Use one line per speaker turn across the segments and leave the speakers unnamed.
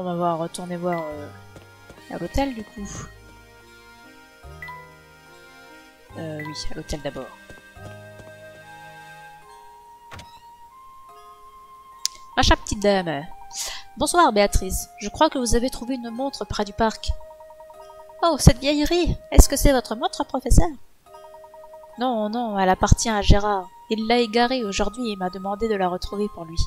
on va retourner voir à l'hôtel du coup. Oui, à l'hôtel d'abord. Macha petite dame. Bonsoir Béatrice, je crois que vous avez trouvé une montre près du parc. Oh, cette vieillerie! Est-ce que c'est votre montre, professeur? Non, non, elle appartient à Gérard. Il l'a égarée aujourd'hui et m'a demandé de la retrouver pour lui.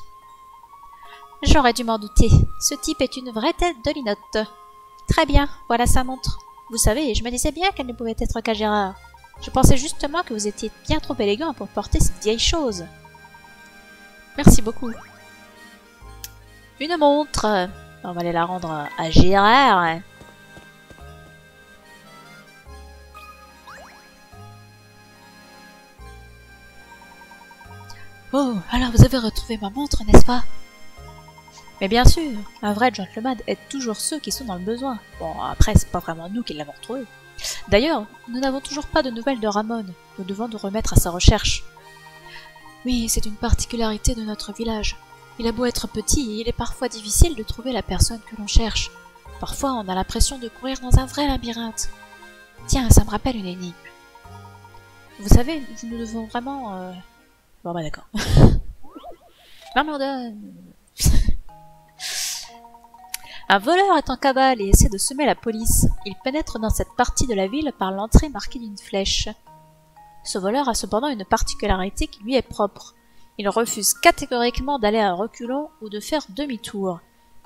J'aurais dû m'en douter. Ce type est une vraie tête de linotte. Très bien, voilà sa montre. Vous savez, je me disais bien qu'elle ne pouvait être qu'à Gérard. Je pensais justement que vous étiez bien trop élégant pour porter cette vieille chose. Merci beaucoup. Une montre. On va aller la rendre à Gérard. Oh, alors vous avez retrouvé ma montre, n'est-ce pas? Mais bien sûr, un vrai gentleman aide toujours ceux qui sont dans le besoin. Bon, après, c'est pas vraiment nous qui l'avons retrouvée. D'ailleurs, nous n'avons toujours pas de nouvelles de Ramon. Nous devons nous remettre à sa recherche. Oui, c'est une particularité de notre village. Il a beau être petit, il est parfois difficile de trouver la personne que l'on cherche. Parfois, on a l'impression de courir dans un vrai labyrinthe. Tiens, ça me rappelle une énigme. Vous savez, nous devons vraiment... Bon bah d'accord. Marmordon. Un voleur est en cavale et essaie de semer la police. Il pénètre dans cette partie de la ville par l'entrée marquée d'une flèche. Ce voleur a cependant une particularité qui lui est propre. Il refuse catégoriquement d'aller à reculons ou de faire demi-tour.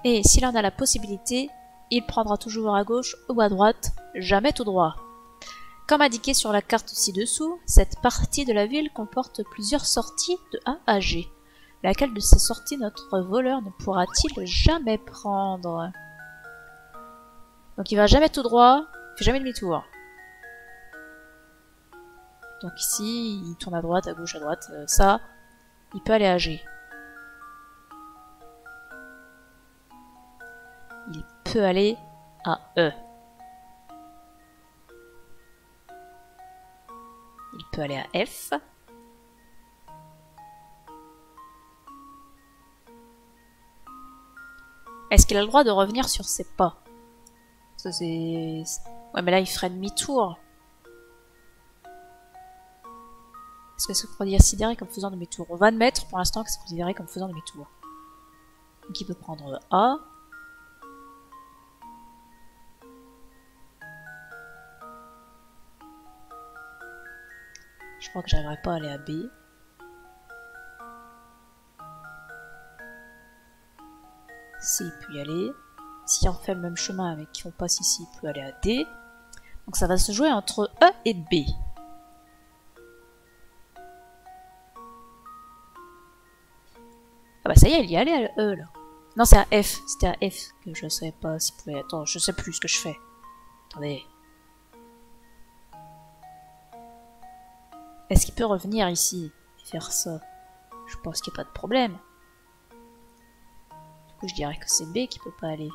Et s'il en a la possibilité, il prendra toujours à gauche ou à droite, jamais tout droit. Comme indiqué sur la carte ci-dessous, cette partie de la ville comporte plusieurs sorties de A à G. Laquelle de ces sorties notre voleur ne pourra-t-il jamais prendre? Donc il va jamais tout droit, il fait jamais demi-tour. Donc ici, il tourne à droite, à gauche, à droite, ça, il peut aller à G. Il peut aller à E. Il peut aller à F. Est-ce qu'il a le droit de revenir sur ses pas? Ça c'est... Ouais mais là il ferait demi-tour. Est-ce que c'est considéré comme faisant demi-tour? On va admettre pour l'instant que c'est considéré comme faisant demi-tour. Donc il peut prendre A. Je crois que j'arriverai pas à aller à B. C, il peut y aller. Si on fait le même chemin avec qui on passe ici, il peut aller à D. Donc ça va se jouer entre E et B. Ah bah ça y est, il y est allé à E là. Non, c'est à F. C'était à F que je savais pas s'il pouvait... Attends, je sais plus ce que je fais. Attendez. Est-ce qu'il peut revenir ici et faire ça? Je pense qu'il n'y a pas de problème. Du coup, je dirais que c'est B qui peut pas aller.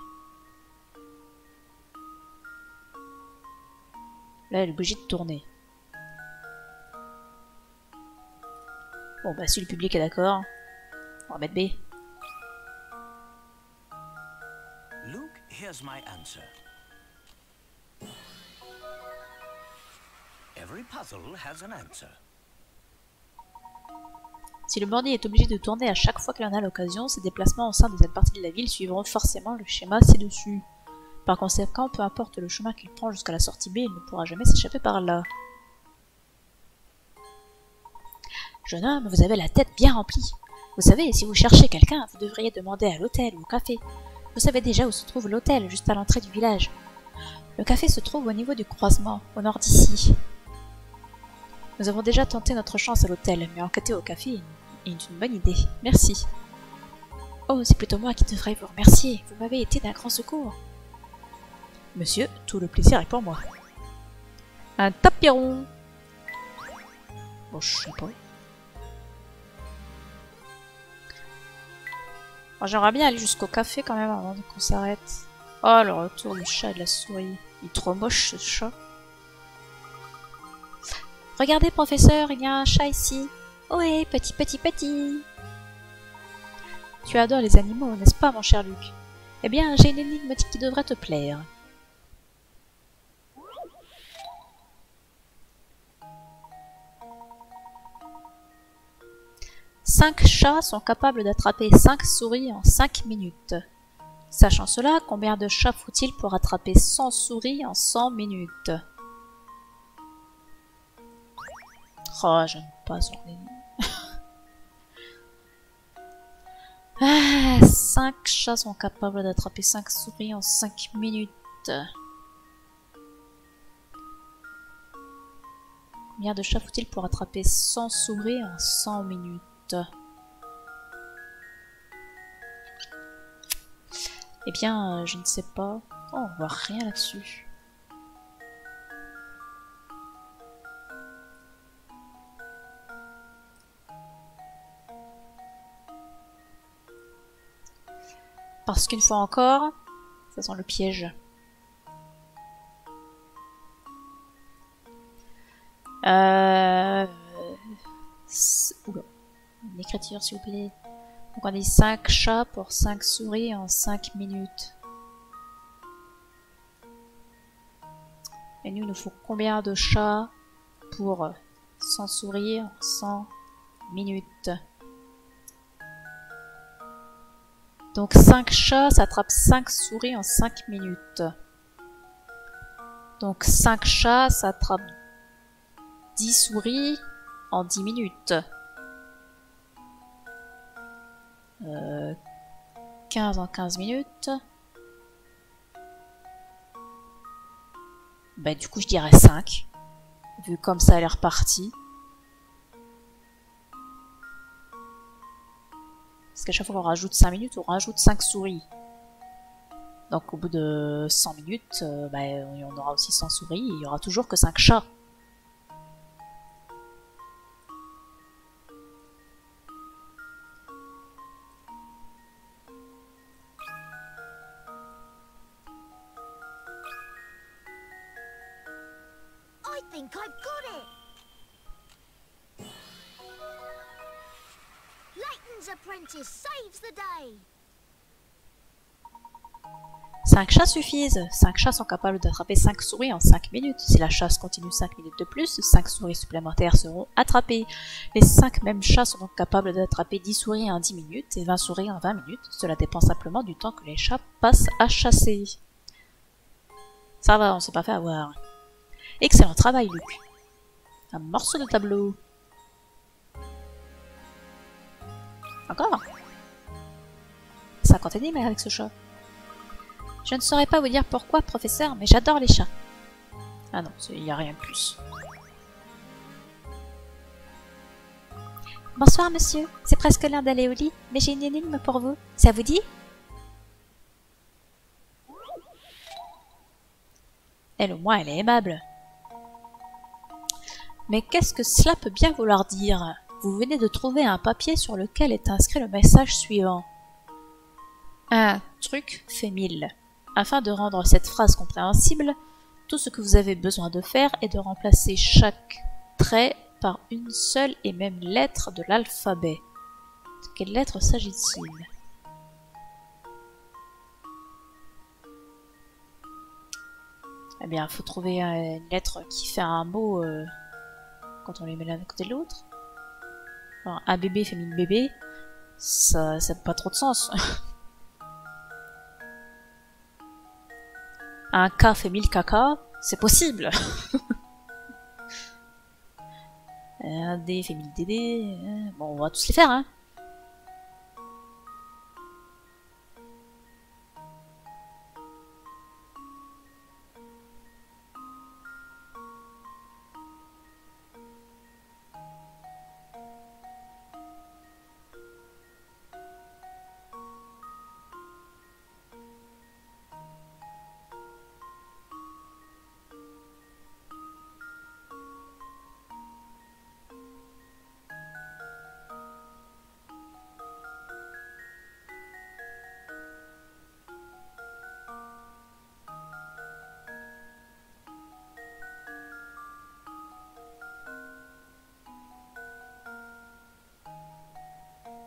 Là, elle est obligée de tourner. Bon, bah si le public est d'accord, on va mettre B.
Luke, here's my answer. Every puzzle has an answer.
Si le bandit est obligé de tourner à chaque fois qu'il en a l'occasion, ses déplacements au sein de cette partie de la ville suivront forcément le schéma ci-dessus. Par conséquent, peu importe le chemin qu'il prend jusqu'à la sortie B, il ne pourra jamais s'échapper par là. Jeune homme, vous avez la tête bien remplie. Vous savez, si vous cherchez quelqu'un, vous devriez demander à l'hôtel ou au café. Vous savez déjà où se trouve l'hôtel, juste à l'entrée du village. Le café se trouve au niveau du croisement, au nord d'ici. Nous avons déjà tenté notre chance à l'hôtel, mais enquêter au café est une bonne idée. Merci. Oh, c'est plutôt moi qui devrais vous remercier. Vous m'avez été d'un grand secours. Monsieur, tout le plaisir est pour moi. Un tapiron. Bon, je sais pas. J'aimerais bien aller jusqu'au café quand même avant qu'on s'arrête. Oh, le retour du chat et de la souris. Il est trop moche ce chat. Regardez, professeur, il y a un chat ici. Ohé, petit, petit, petit. Tu adores les animaux, n'est-ce pas, mon cher Luc? Eh bien, j'ai une énigme qui devrait te plaire. Cinq chats sont capables d'attraper 5 souris en 5 minutes. Sachant cela, combien de chats faut-il pour attraper 100 souris en 100 minutes? Oh, j'aime pas ce genre d'énigme. 5 chats sont capables d'attraper 5 souris en 5 minutes. Combien de chats faut-il pour attraper 100 souris en 100 minutes? Eh bien, je ne sais pas. Oh, on voit rien là-dessus. Parce qu'une fois encore, ça sent le piège. Oula. Une écriture, s'il vous plaît. Donc on dit 5 chats pour 5 souris en 5 minutes. Et nous, il nous faut combien de chats pour 100 souris en 100 minutes? Donc 5 chats, ça attrape 5 souris en 5 minutes. Donc 5 chats, ça attrape 10 souris en 10 minutes. 15 en 15 minutes. Bah du coup je dirais 5. Vu comme ça elle est repartie. Parce qu'à chaque fois qu'on rajoute 5 minutes, on rajoute 5 souris. Donc au bout de 100 minutes, bah, on aura aussi 100 souris et il y aura toujours que 5 chats.
I think I've got it! Layton's apprentice saves the day!
5 chats suffisent. 5 chats sont capables d'attraper 5 souris en 5 minutes. Si la chasse continue 5 minutes de plus, 5 souris supplémentaires seront attrapées. Les 5 mêmes chats sont donc capables d'attraper 10 souris en 10 minutes et 20 souris en 20 minutes. Cela dépend simplement du temps que les chats passent à chasser. Ça va, on s'est pas fait avoir. Excellent travail, Luc. Un morceau de tableau. Encore 50 énigmes avec ce chat. Je ne saurais pas vous dire pourquoi, professeur, mais j'adore les chats. Ah non, il n'y a rien de plus. Bonsoir, monsieur. C'est presque l'heure d'aller au lit, mais j'ai une énigme pour vous. Ça vous dit? Elle, au moins, elle est aimable. Mais qu'est-ce que cela peut bien vouloir dire? Vous venez de trouver un papier sur lequel est inscrit le message suivant. Un truc fait 1000. Afin de rendre cette phrase compréhensible, tout ce que vous avez besoin de faire est de remplacer chaque trait par une seule et même lettre de l'alphabet. De quelle lettre s'agit-il? Eh bien, il faut trouver une lettre qui fait un mot quand on les met l'un à côté de l'autre. Alors, un bébé fait 1000 bébés, ça n'a pas trop de sens. Un K fait 1000 caca, c'est possible. Un D fait 1000 DD, bon, on va tous les faire, hein.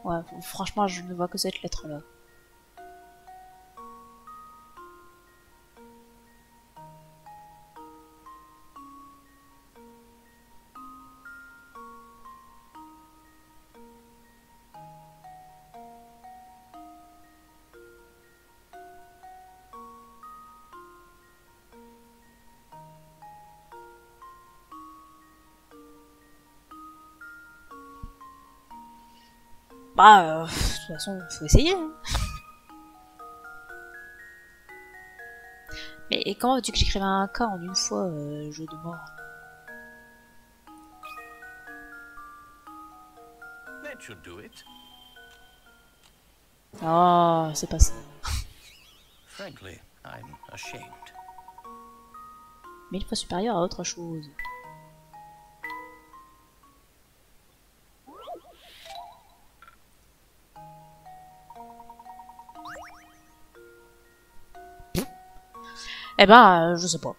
Ouais, franchement, je ne vois que cette lettre-là. Bah, de toute façon, faut essayer. Hein. Mais et comment veux-tu que j'écrive un cas en une fois, jeu de mort?
That should do it.
Oh, c'est pas ça.
Frankly, I'm ashamed.
1000 fois supérieur à autre chose. Eh ben, je sais pas.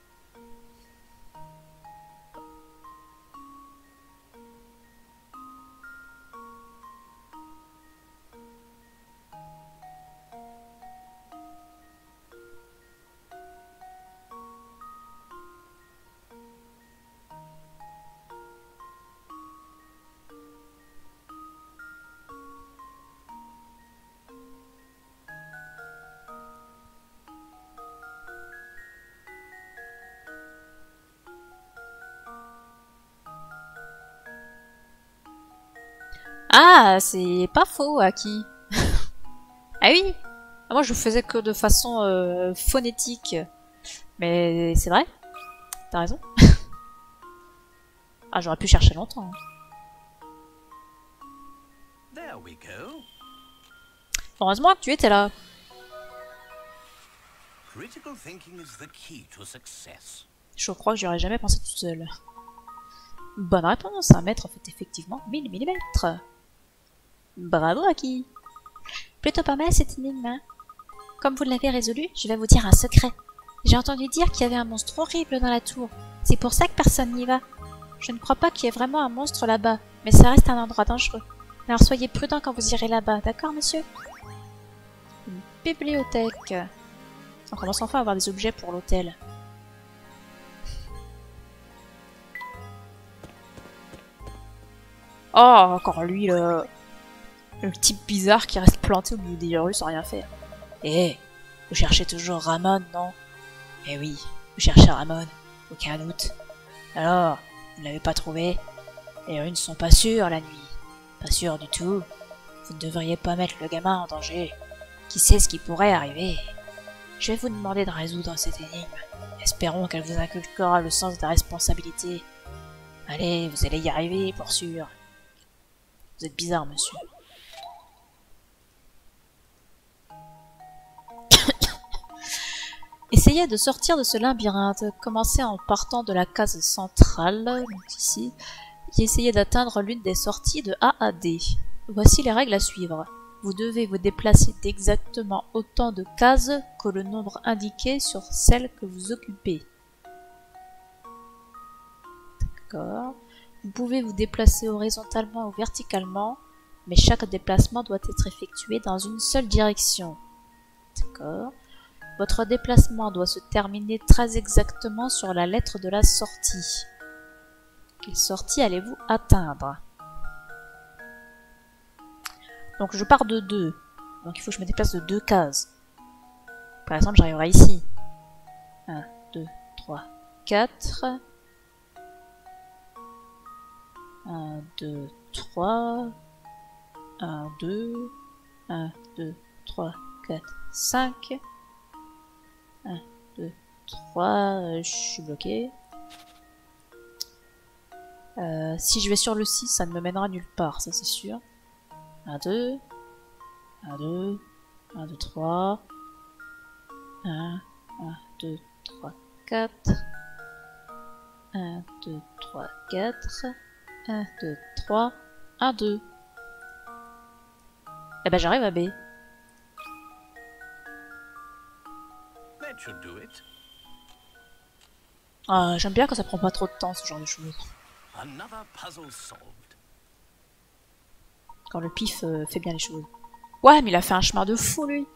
Ah, c'est pas faux, Aki. Ah oui. Moi, je faisais que de façon phonétique. Mais c'est vrai. T'as raison. Ah, j'aurais pu chercher longtemps. Hein.
There we go.
Heureusement que tu étais là.
Critical thinking is the key to success.
Je crois que j'y aurais jamais pensé toute seule. Bonne réponse. Un mètre fait effectivement 1000 mm. Bravo, Aki. Plutôt pas mal cette énigme. Hein. Comme vous l'avez résolu, je vais vous dire un secret. J'ai entendu dire qu'il y avait un monstre horrible dans la tour. C'est pour ça que personne n'y va. Je ne crois pas qu'il y ait vraiment un monstre là-bas, mais ça reste un endroit dangereux. Alors soyez prudent quand vous irez là-bas, d'accord, monsieur? Une bibliothèque. On commence enfin à avoir des objets pour l'hôtel. Oh, encore lui, là. Le type bizarre qui reste planté au milieu des rues sans rien faire. Eh, vous cherchez toujours Ramon, non? Eh oui, vous cherchez Ramon, aucun doute. Alors, vous ne l'avez pas trouvé? Les rues ne sont pas sûres la nuit. Pas sûres du tout. Vous ne devriez pas mettre le gamin en danger. Qui sait ce qui pourrait arriver? Je vais vous demander de résoudre cette énigme. Espérons qu'elle vous inculquera le sens de la responsabilité. Allez, vous allez y arriver, pour sûr. Vous êtes bizarre, monsieur. Essayez de sortir de ce labyrinthe. Commencez en partant de la case centrale, donc ici, et essayez d'atteindre l'une des sorties de A à D. Voici les règles à suivre. Vous devez vous déplacer d'exactement autant de cases que le nombre indiqué sur celle que vous occupez. D'accord. Vous pouvez vous déplacer horizontalement ou verticalement, mais chaque déplacement doit être effectué dans une seule direction. D'accord. Votre déplacement doit se terminer très exactement sur la lettre de la sortie. Quelle sortie allez-vous atteindre? Donc je pars de 2. Donc il faut que je me déplace de 2 cases. Par exemple, j'arriverai ici. 1, 2, 3, 4. 1, 2, 3. 1, 2. 1, 2, 3, 4, 5. 1, 2, 3. Je suis bloqué. Si je vais sur le 6, ça ne me mènera nulle part, ça c'est sûr. 1, 2. 1, 2. 1, 2, 3. 1, 2, 3, 4. 1, 2, 3, 4. 1, 2, 3. 1, 2. Eh ben j'arrive à B.
That should do it.
Ah, j'aime bien quand ça prend pas trop de temps, ce genre de choses.
Another puzzle solved.
Quand le pif fait bien les choses. Ouais, mais il a fait un chemin de fou, lui.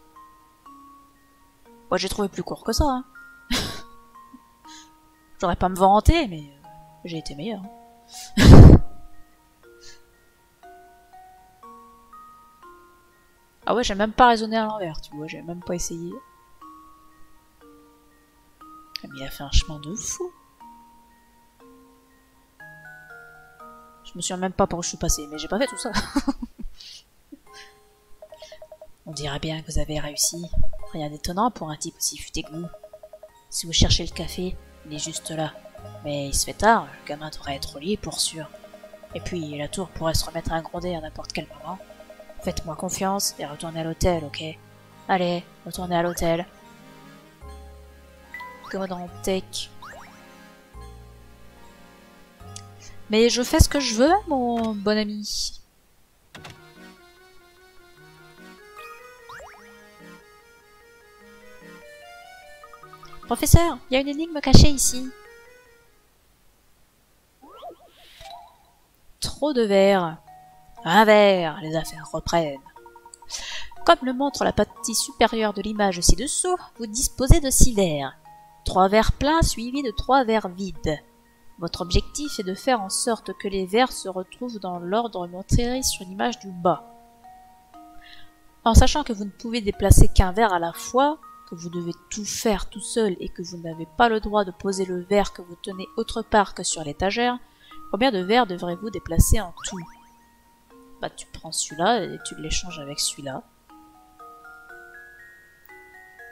Moi, j'ai trouvé plus court que ça. Hein. J'aurais pas me vanter, mais j'ai été meilleur. Ah ouais, j'ai même pas raisonné à l'envers, tu vois, j'ai même pas essayé. Mais il a fait un chemin de fou. Je me souviens même pas par où je suis passé, mais j'ai pas fait tout ça. On dirait bien que vous avez réussi. Rien d'étonnant pour un type aussi futé que vous. Si vous cherchez le café, il est juste là. Mais il se fait tard, le gamin devrait être au lit pour sûr. Et puis la tour pourrait se remettre à gronder à n'importe quel moment. Faites-moi confiance et retournez à l'hôtel, ok? Allez, retournez à l'hôtel. Commandant Tech. Mais je fais ce que je veux, mon bon ami. Professeur, il y a une énigme cachée ici. Trop de verre. Un verre, les affaires reprennent. Comme le montre la partie supérieure de l'image ci-dessous, vous disposez de 6 verres. 3 verres pleins suivis de 3 verres vides. Votre objectif est de faire en sorte que les verres se retrouvent dans l'ordre montré sur l'image du bas. En sachant que vous ne pouvez déplacer qu'un verre à la fois, que vous devez tout faire tout seul et que vous n'avez pas le droit de poser le verre que vous tenez autre part que sur l'étagère, combien de verres devrez-vous déplacer en tout? Bah tu prends celui-là et tu l'échanges avec celui-là.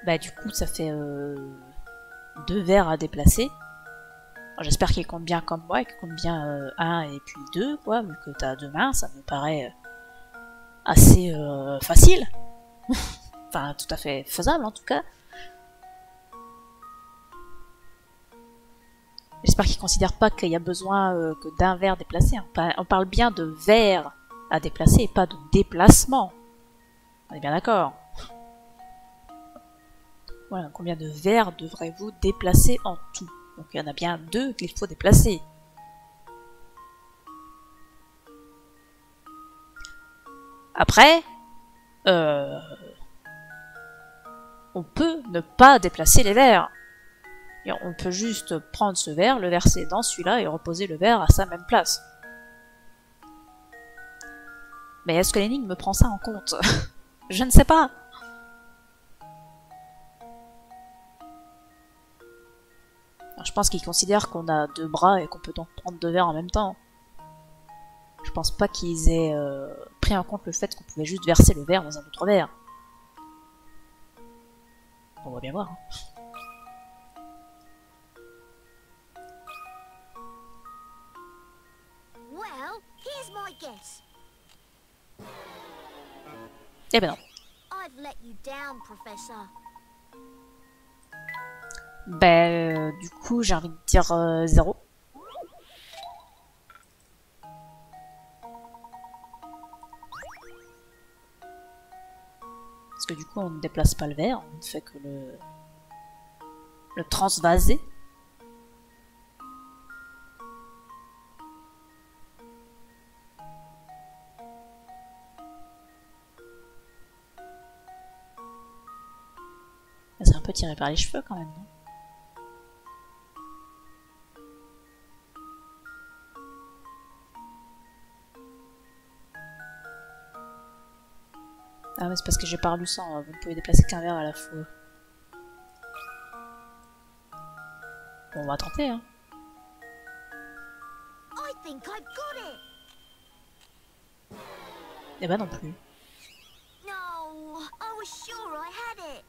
Bah du coup ça fait 2 verres à déplacer. J'espère qu'il compte bien comme moi et qu'il compte bien 1 et puis 2, quoi, vu que t'as 2 mains, ça me paraît assez facile. Enfin, tout à fait faisable en tout cas. J'espère qu'il considère pas qu'il y a besoin que d'un verre déplacé. On parle bien de verre à déplacer et pas de déplacement. On est bien d'accord. Voilà, combien de verres devrez-vous déplacer en tout? Donc il y en a bien 2 qu'il faut déplacer. Après, on peut ne pas déplacer les verres. Et on peut juste prendre ce verre, le verser dans celui-là et reposer le verre à sa même place. Mais est-ce que l'énigme prend ça en compte? Je ne sais pas. Alors, je pense qu'il considère qu'on a 2 bras et qu'on peut donc prendre 2 verres en même temps. Je pense pas qu'ils aient pris en compte le fait qu'on pouvait juste verser le verre dans un autre verre. On va bien voir. Hein.
Well, here's my guess.
Eh ben non.
I've let you down, Professor.
Ben, du coup, j'ai envie de dire 0. Parce que du coup, on ne déplace pas le verre, on ne fait que le transvaser. C'est un peu tiré par les cheveux quand même, non? Ah mais c'est parce que j'ai pas relu ça, vous ne pouvez déplacer qu'un verre à la fois. Bon, on va tenter, hein.
I think I've got it.
Eh ben non plus.
No, I was sure I had it.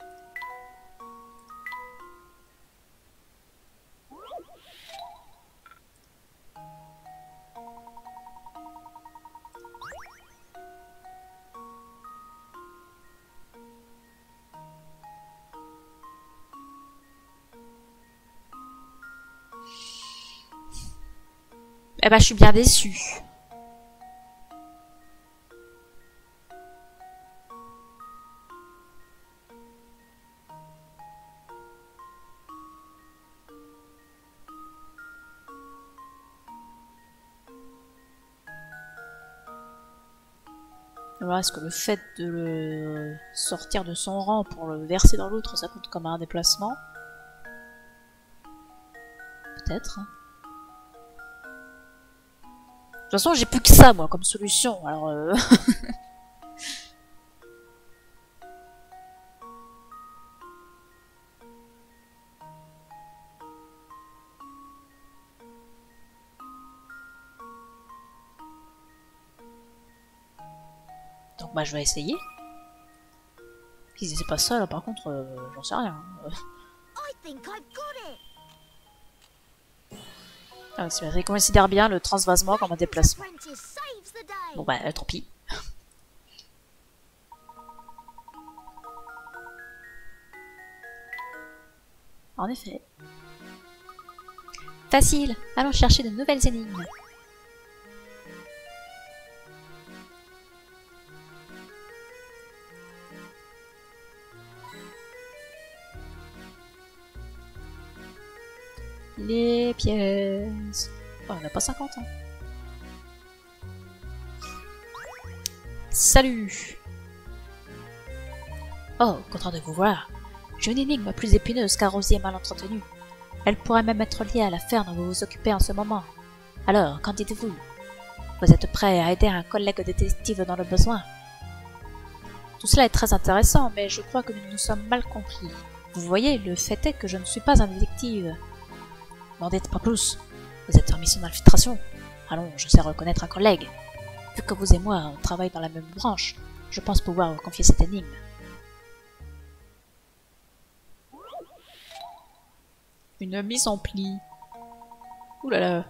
Eh ben je suis bien déçue. Alors, est-ce que le fait de le sortir de son rang pour le verser dans l'autre, ça compte comme un déplacement? Peut-être. De toute façon, j'ai plus que ça, moi, comme solution, alors... Donc, bah, je vais essayer. Si c'est pas ça, là, par contre, j'en sais rien.
I think I've got it.
Ah, il considère bien le transvasement comme un déplacement.
Apprentice saves the day.
Bon bah, tant pis. En effet. Facile, allons chercher de nouvelles énigmes. Les pièces. Oh, on n'a pas 50 ans. Salut. Oh, content de vous voir. J'ai une énigme plus épineuse qu'un rosier mal entretenu. Elle pourrait même être liée à l'affaire dont vous vous occupez en ce moment. Alors, qu'en dites-vous? Vous êtes prêt à aider un collègue détective dans le besoin? Tout cela est très intéressant, mais je crois que nous nous sommes mal compris. Vous voyez, le fait est que je ne suis pas un détective. N'en dites pas plus. Vous êtes en mission d'infiltration. Allons, je sais reconnaître un collègue. Vu que vous et moi, on travaille dans la même branche, je pense pouvoir vous confier cette énigme. Une mise en pli. Ouh là là.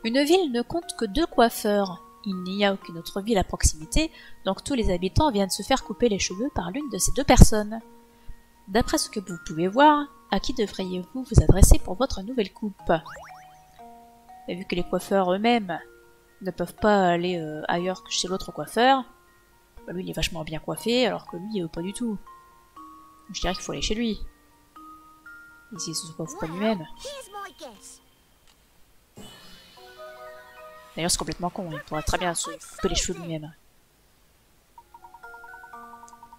Une ville ne compte que 2 coiffeurs. Il n'y a aucune autre ville à proximité, donc tous les habitants viennent se faire couper les cheveux par l'une de ces 2 personnes. D'après ce que vous pouvez voir, à qui devriez-vous vous adresser pour votre nouvelle coupe? Et vu que les coiffeurs eux-mêmes ne peuvent pas aller ailleurs que chez l'autre coiffeur, bah lui il est vachement bien coiffé, alors que lui pas du tout. Je dirais qu'il faut aller chez lui. Et s'il se coiffe pas lui-même.
Here's my guess.
D'ailleurs c'est complètement con, il pourrait très bien se couper les cheveux lui-même.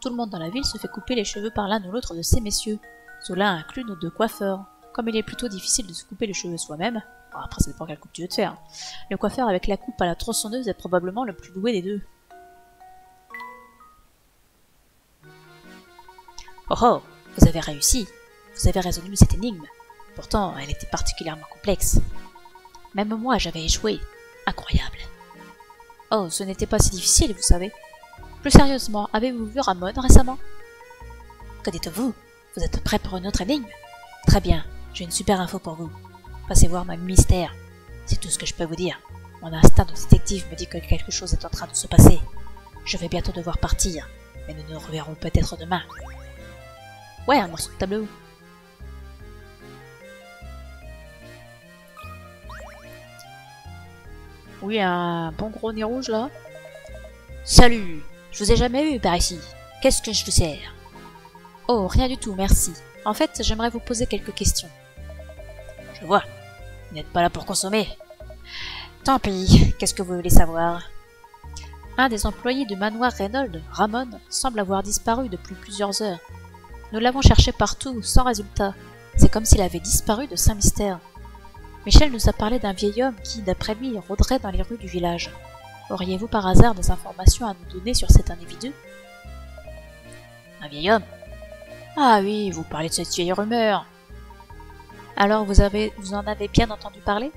Tout le monde dans la ville se fait couper les cheveux par l'un ou l'autre de ces messieurs. Cela inclut nos 2 coiffeurs. Comme il est plutôt difficile de se couper les cheveux soi-même, après ça dépend quelle coupe tu veux te faire, le coiffeur avec la coupe à la tronçonneuse est probablement le plus doué des 2. Oh oh, vous avez réussi. Vous avez résolu cette énigme. Pourtant, elle était particulièrement complexe. Même moi, j'avais échoué. Incroyable. Oh, ce n'était pas si difficile, vous savez. Plus sérieusement, avez-vous vu Ramon récemment? Que dites-vous? Vous êtes prêt pour une autre énigme? Très bien, j'ai une super info pour vous. Passez voir ma mystère. C'est tout ce que je peux vous dire. Mon instinct de détective me dit que quelque chose est en train de se passer. Je vais bientôt devoir partir, mais nous nous reverrons peut-être demain. Ouais, un morceau de tableau. Oui, un bon gros nez rouge là. Salut, je vous ai jamais vu par ici. Qu'est-ce que je vous sers? Oh, rien du tout, merci. En fait, j'aimerais vous poser quelques questions. Je vois. Vous n'êtes pas là pour consommer. Tant pis, qu'est-ce que vous voulez savoir? Un des employés du manoir Reynolds, Ramon, semble avoir disparu depuis plusieurs heures. Nous l'avons cherché partout, sans résultat. C'est comme s'il avait disparu de Saint-Mystère. Michel nous a parlé d'un vieil homme qui, d'après lui, rôderait dans les rues du village. Auriez-vous par hasard des informations à nous donner sur cet individu? Un vieil homme? Ah oui, vous parlez de cette vieille rumeur. Alors vous en avez bien entendu parler?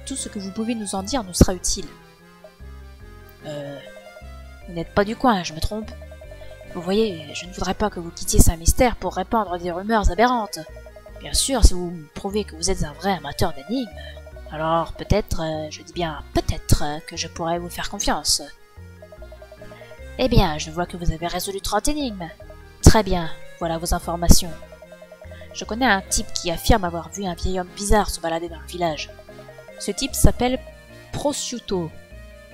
Tout ce que vous pouvez nous en dire nous sera utile. Vous n'êtes pas du coin, je me trompe? Vous voyez, je ne voudrais pas que vous quittiez Saint-Mystère pour répandre des rumeurs aberrantes. Bien sûr, si vous me prouvez que vous êtes un vrai amateur d'énigmes, alors peut-être, je dis bien peut-être, que je pourrais vous faire confiance. Eh bien, je vois que vous avez résolu 30 énigmes. Très bien, voilà vos informations. Je connais un type qui affirme avoir vu un vieil homme bizarre se balader dans le village. Ce type s'appelle Prosciutto.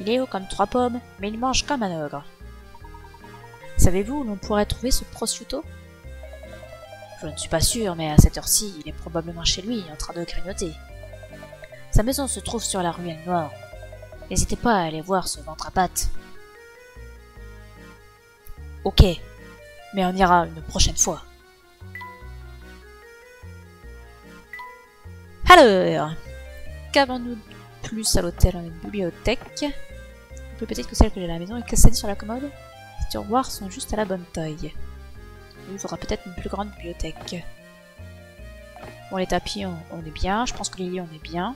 Il est haut comme 3 pommes, mais il mange comme un ogre. Savez-vous où l'on pourrait trouver ce Prosciutto? Je ne suis pas sûr, mais à cette heure-ci, il est probablement chez lui, en train de grignoter. Sa maison se trouve sur la ruelle Noire. N'hésitez pas à aller voir ce ventre à pattes. Ok, mais on ira une prochaine fois. Alors, qu'avons-nous de plus à l'hôtel? On a une bibliothèque, plus petite que celle que j'ai à la maison, et que ça dit sur la commode. Les tiroirs sont juste à la bonne taille. Il faudra peut-être une plus grande bibliothèque. Bon, les tapis, on est bien. Je pense que les lits, on est bien.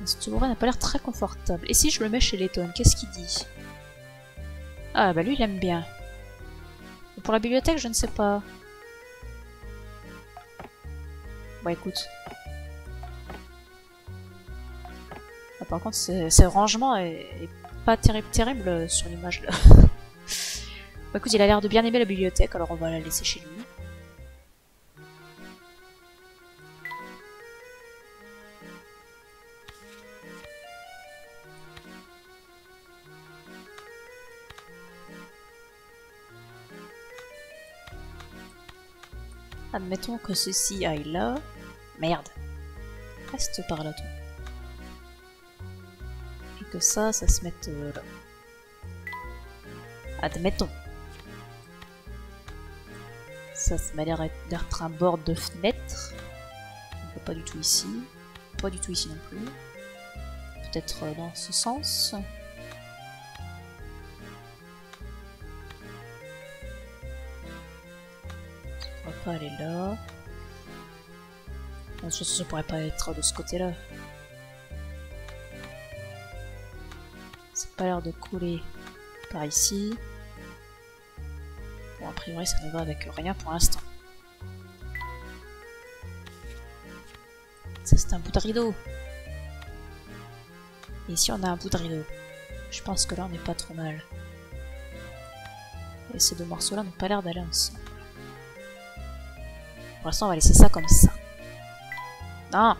Ce tabouret n'a pas l'air très confortable. Et si je le mets chez Letton, qu'est-ce qu'il dit? Ah bah lui il aime bien. Et pour la bibliothèque je ne sais pas. Bon écoute. Ah, par contre ce rangement est pas terrible sur l'image là. Bon écoute il a l'air de bien aimer la bibliothèque alors on va la laisser chez lui. Admettons que ceci aille là. Merde. Reste par là, toi. Et que ça se mette là. Admettons. Ça m'a l'air d'être un bord de fenêtre. Donc pas du tout ici. Pas du tout ici non plus. Peut-être dans ce sens. Pas aller là. De toute façon, ça pourrait pas être de ce côté-là. Ça n'a pas l'air de couler par ici. Bon, a priori, ça ne va avec rien pour l'instant. Ça, c'est un bout de rideau. Et ici, on a un bout de rideau. Je pense que là, on n'est pas trop mal. Et ces deux morceaux-là n'ont pas l'air d'aller ensemble. Pour l'instant, on va laisser ça comme ça. Non.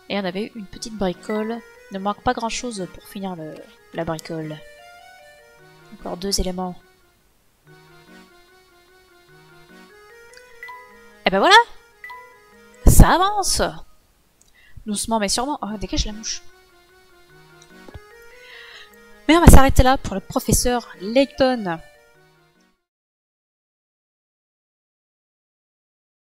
Et on avait une petite bricole. Il ne manque pas grand chose pour finir la bricole. Encore 2 éléments. Et ben voilà. Ça avance. Doucement mais sûrement. Oh, dégage la mouche. Mais on va s'arrêter là pour le professeur Layton.